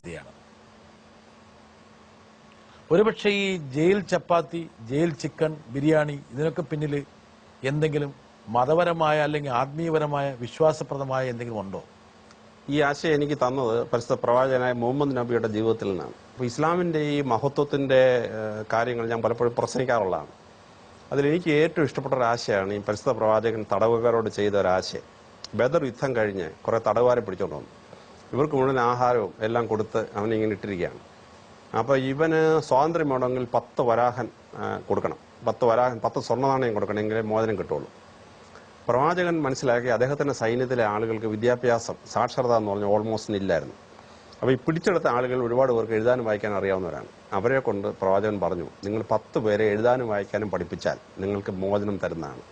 പദ്ധതിയാണ്. ഒരുപക്ഷെ ഈ ജയിൽ ചപ്പാത്തി, ജയിൽ ചിക്കൻ, ബിരിയാണി ഇതിനൊക്കെ പിന്നിൽ എന്തെങ്കിലും മതപരമായ അല്ലെങ്കിൽ ആത്മീയപരമായ വിശ്വാസപ്രദമായ എന്തെങ്കിലും ഉണ്ടോ? ഈ ആശയം എനിക്ക് തന്നത് പരിശുദ്ധ പ്രവാചകനായ മുഹമ്മദ് നബിയുടെ ജീവിതത്തിൽ നിന്നാണ്. അപ്പോൾ ഇസ്ലാമിന്റെ ഈ മഹത്വത്തിന്റെ കാര്യങ്ങൾ ഞാൻ പലപ്പോഴും പ്രസംഗിക്കാറുള്ളതാണ്. അതിലെനിക്ക് ഏറ്റവും ഇഷ്ടപ്പെട്ട ഒരു ആശയമാണ് ഈ പരിശുദ്ധ പ്രവാചകൻ തടവുകാരോട് ചെയ്ത ഒരാശയം. ബദർ യുദ്ധം കഴിഞ്ഞ് കുറെ തടവുകാരെ പിടിച്ചോണ്ട് വന്നു. ഇവർക്ക് മുഴുവൻ ആഹാരവും എല്ലാം കൊടുത്ത് അവനിങ്ങനെ ഇട്ടിരിക്കുകയാണ്. അപ്പോൾ ഇവന് സ്വാതന്ത്ര്യം വേണമെങ്കിൽ 10 വരാഹൻ കൊടുക്കണം, 10 സ്വർണ്ണ നാണയം കൊടുക്കണമെങ്കിലേ മോചനം കിട്ടുള്ളൂ. പ്രവാചകൻ മനസ്സിലാക്കി അദ്ദേഹത്തിന്റെ സൈന്യത്തിലെ ആളുകൾക്ക് വിദ്യാഭ്യാസം, സാക്ഷരത എന്ന് പറഞ്ഞാൽ ഓൾമോസ്റ്റ് ഇല്ലായിരുന്നു. അപ്പോൾ ഈ പിടിച്ചെടുത്ത ആളുകൾ ഒരുപാട് പേർക്ക് എഴുതാനും വായിക്കാനും അറിയാവുന്നവരാണ്. അവരെ കൊണ്ട് പ്രവാചകൻ പറഞ്ഞു, നിങ്ങൾ 10 പേരെ എഴുതാനും വായിക്കാനും പഠിപ്പിച്ചാൽ നിങ്ങൾക്ക് മോചനം തരുന്നതാണ്.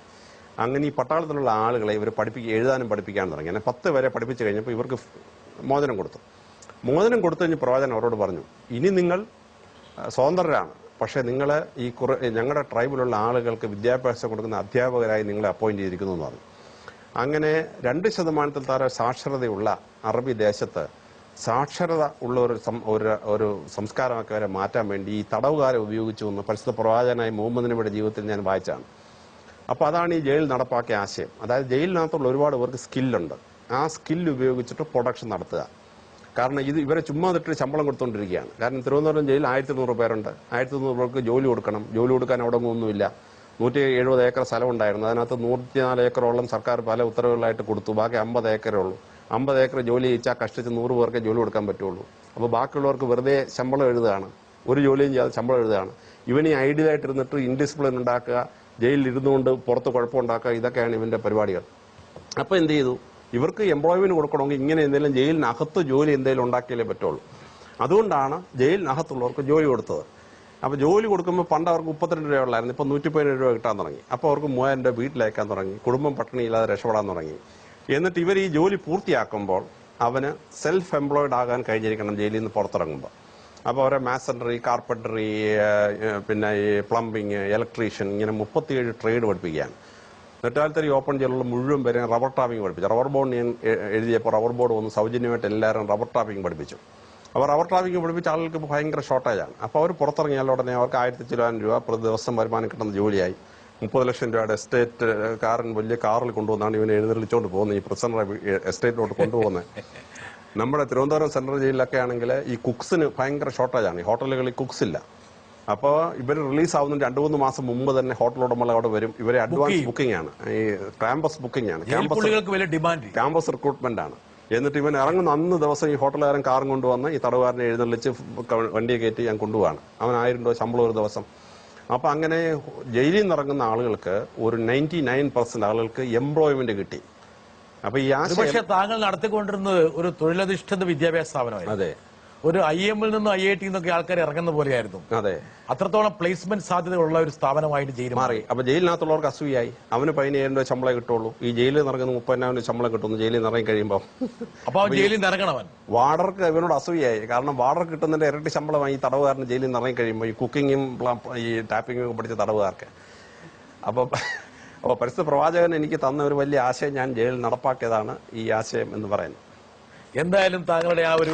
അങ്ങനെ ഈ പട്ടാളത്തിലുള്ള ആളുകളെ ഇവർ എഴുതാനും പഠിപ്പിക്കാൻ തുടങ്ങി. അങ്ങനെ 10 പേരെ പഠിപ്പിച്ചു കഴിഞ്ഞപ്പോൾ ഇവർക്ക് മോചനം കൊടുത്തു. മോചനം കൊടുത്തു കഴിഞ്ഞ് പ്രവാചകൻ അവരോട് പറഞ്ഞു, ഇനി നിങ്ങൾ സ്വതന്ത്രരാണ്, പക്ഷെ നിങ്ങൾ ഈ ഞങ്ങളുടെ ട്രൈബിലുള്ള ആളുകൾക്ക് വിദ്യാഭ്യാസം കൊടുക്കുന്ന അധ്യാപകരായി നിങ്ങളെ അപ്പോയിന്റ് ചെയ്തിരിക്കുന്നു എന്ന് പറഞ്ഞു. അങ്ങനെ 2% താഴെ സാക്ഷരതയുള്ള അറബി ദേശത്ത് സാക്ഷരത ഉള്ള ഒരു സംസ്കാരമൊക്കെ വരെ മാറ്റാൻ വേണ്ടി ഈ തടവുകാരെ ഉപയോഗിച്ചു എന്ന് പരിശുദ്ധ പ്രവാചകനായ മുഹമ്മദ് നബിയുടെ ജീവിതത്തിൽ ഞാൻ വായിച്ചാണ്. അപ്പോൾ അതാണ് ഈ ജയിൽ നടപ്പാക്കിയ ആശയം. അതായത് ജയിലിനകത്തുള്ള ഒരുപാട് പേർക്ക് സ്കില്ലുണ്ട്. ആ സ്കില്ല് ഉപയോഗിച്ചിട്ട് പ്രൊഡക്ഷൻ നടത്തുക. കാരണം ഇവരെ ചുമ്മാ ഇട്ട് ശമ്പളം കൊടുത്തുകൊണ്ടിരിക്കുകയാണ്. കാരണം തിരുവനന്തപുരം ജയിലിൽ 1200 പേരുണ്ട്. 1200 പേർക്ക് ജോലി കൊടുക്കണം. ജോലി കൊടുക്കാൻ അവിടെ ഒന്നുമില്ല. 170 ഏക്കർ സ്ഥലം ഉണ്ടായിരുന്നു. അതിനകത്ത് 104 ഏക്കറോളം സർക്കാർ പല ഉത്തരവുകളായിട്ട് കൊടുത്തു. ബാക്കി 50 ഏക്കറേ ഉള്ളൂ. 50 ഏക്കർ ജോലി ചെയ്യിച്ചാൽ കഷ്ടിച്ച് 100 പേർക്ക് ജോലി കൊടുക്കാൻ പറ്റുള്ളൂ. അപ്പോൾ ബാക്കിയുള്ളവർക്ക് വെറുതെ ശമ്പളം എഴുതുകയാണ്, ഒരു ജോലിയും ചെയ്യാതെ ശമ്പളം എഴുതുകയാണ്. ഇവന് ഐഡിയലായിട്ടിരുന്നിട്ട് ഇൻഡിസിപ്ലിൻ ഉണ്ടാക്കുക, ജയിലിൽ ഇരുന്നുകൊണ്ട് പുറത്ത് കുഴപ്പമുണ്ടാക്കുക, ഇതൊക്കെയാണ് ഇവന്റെ പരിപാടികൾ. അപ്പോൾ എന്ത് ചെയ്തു? ഇവർക്ക് എംപ്ലോയ്മെന്റ് കൊടുക്കണമെങ്കിൽ ഇങ്ങനെ എന്തെങ്കിലും ജയിലിനകത്ത് ജോലി എന്തെങ്കിലും ഉണ്ടാക്കിയാലേ പറ്റുള്ളൂ. അതുകൊണ്ടാണ് ജയിലിനകത്തുള്ളവർക്ക് ജോലി കൊടുത്തത്. അപ്പോൾ ജോലി കൊടുക്കുമ്പോൾ പണ്ട് അവർക്ക് 32 രൂപ ഉള്ളായിരുന്നു, ഇപ്പോൾ 117 രൂപ കിട്ടാൻ തുടങ്ങി. അപ്പോൾ അവർക്ക് 3000 രൂപ വീട്ടിലയക്കാൻ തുടങ്ങി, കുടുംബം പട്ടിണിയില്ലാതെ രക്ഷപ്പെടാൻ തുടങ്ങി. എന്നിട്ട് ഇവർ ഈ ജോലി പൂർത്തിയാക്കുമ്പോൾ അവന് സെൽഫ് എംപ്ലോയിഡ് ആകാൻ കഴിഞ്ഞിരിക്കണം ജയിലിൽ നിന്ന് പുറത്തിറങ്ങുമ്പോൾ. അപ്പോൾ അവരെ മാസണറി, കാർപ്പൻറ്ററി, പിന്നെ ഈ പ്ലംബിങ്, ഇലക്ട്രീഷ്യൻ, ഇങ്ങനെ 37 ട്രേഡ് പഠിപ്പിക്കുകയാണ്. നെറ്റാൽത്തരി ഓപ്പൺ ജയിലുള്ള മുഴുവൻ പേരെ റബ്ബർ ടാപ്പിംഗ് പഠിപ്പിച്ചു. റബ്ബർ ബോർഡ് ഞാൻ എഴുതിയപ്പോൾ റബ്ബർ ബോർഡ് വന്ന് സൗജന്യമായിട്ട് എല്ലാവരും റബ്ബർ ടാപ്പിംഗ് പഠിപ്പിച്ചു. അപ്പോൾ റബ്ബർ ടാപ്പിംഗ് പഠിപ്പിച്ച ആളുകൾക്ക് ഭയങ്കര ഷോർട്ടേജാണ്. അപ്പോൾ അവർ പുറത്തിറങ്ങിയാൽ ഉടനെ അവർക്ക് 1000 ചില്ലാനം രൂപ പ്രതി ദിവസം വരുമാനം കിട്ടുന്ന ജോലിയായി. 30 ലക്ഷം രൂപയുടെ എസ്റ്റേറ്റ് കാരൻ വലിയ കാറിൽ കൊണ്ടുവന്നാണ് ഇവനെ എഴുന്നള്ളിച്ചുകൊണ്ട് പോകുന്നത്, ഈ പ്രിസണറെ എസ്റ്റേറ്റിലോട്ട് കൊണ്ടുപോകുന്നത്. നമ്മുടെ തിരുവനന്തപുരം സെൻട്രൽ ജയിലിലൊക്കെ ആണെങ്കിൽ ഈ കുക്സിന് ഭയങ്കര ഷോർട്ടേജാണ്. ഈ ഹോട്ടലുകളിൽ കുക്സ് ഇല്ല. അപ്പോൾ ഇവർ റിലീസ് ആവുന്നതിന് 2-3 മാസം മുമ്പ് തന്നെ ഹോട്ടൽ ഉടമകൾ അവിടെ വരും. ഇവരെ അഡ്വാൻസ് ബുക്കിംഗ് ആണ്, ഈ ക്യാമ്പസ് ബുക്കിംഗ് ആണ്, ക്യാമ്പസ് റിക്രൂട്ട്മെന്റ് ആണ്. എന്നിട്ട് ഇവൻ ഇറങ്ങുന്ന അന്ന് ദിവസം ഈ ഹോട്ടലുകാരൻ കാറും കൊണ്ടുവന്ന് ഈ തടവുകാരനെ എഴുന്നള്ളിച്ച് വണ്ടിയെ കയറ്റി ഞാൻ കൊണ്ടുപോവാണ്. അവൻ 1000 രൂപ ശമ്പളം ഒരു ദിവസം. അപ്പൊ അങ്ങനെ ജയിലിൽ നിന്ന് ഇറങ്ങുന്ന ആളുകൾക്ക് ഒരു 99% ആളുകൾക്ക് എംപ്ലോയ്മെന്റ് കിട്ടി. അപ്പൊ ഈ പക്ഷേ താങ്കൾ നടത്തിക്കൊണ്ടിരുന്നത് ഒരു തൊഴിലധിഷ്ഠിത വിദ്യാഭ്യാസ സ്ഥാപനമായിരുന്നു. അതെ, ഒരു IIM നിന്നും IIT നിന്നൊക്കെ ആൾക്കാർ ഇറങ്ങുന്ന പോലെയായിരുന്നു. അതെ, അത്രത്തോളം പ്ലേസ്മെന്റ് സാധ്യതയുള്ള ഒരു സ്ഥാപനമായിട്ട് ജയിൽ മാറി. അപ്പൊ ജയിലിനകത്തുള്ളവർക്ക് അസൂയായി. അവന് 15000 രൂപ ശമ്പളം കിട്ടുള്ളൂ, ഈ ജയിലിൽ നിറങ്ങുന്ന 30,000 രൂപ ശമ്പളം കിട്ടുന്നു ജയിലിൽ നിന്ന് ഇറങ്ങി കഴിയുമ്പോൾ. അപ്പൊ ജയിലിൽ നിന്ന് ഇറങ്ങണവൻ വാർഡർക്ക് ഇവനോട് അസൂയായി. കാരണം വാർഡർ കിട്ടുന്നതിന്റെ ഇരട്ടി ശമ്പളമായി ഈ തടവുകാരന് ജയിലിൽ നിന്ന് ഇറങ്ങി കഴിയുമ്പോൾ, ഈ കുക്കിങ്ങും ഈ ടാപ്പിങ്ങും ഒക്കെ പഠിച്ച തടവുകാർക്ക്. അപ്പോൾ പരിശുദ്ധ പ്രവാചകൻ എനിക്ക് തന്ന ഒരു വലിയ ആശയം ഞാൻ ജയിലിൽ നടപ്പാക്കിയതാണ് ഈ ആശയം എന്ന് പറയുന്നത്. എന്തായാലും താങ്കളുടെ ആ ഒരു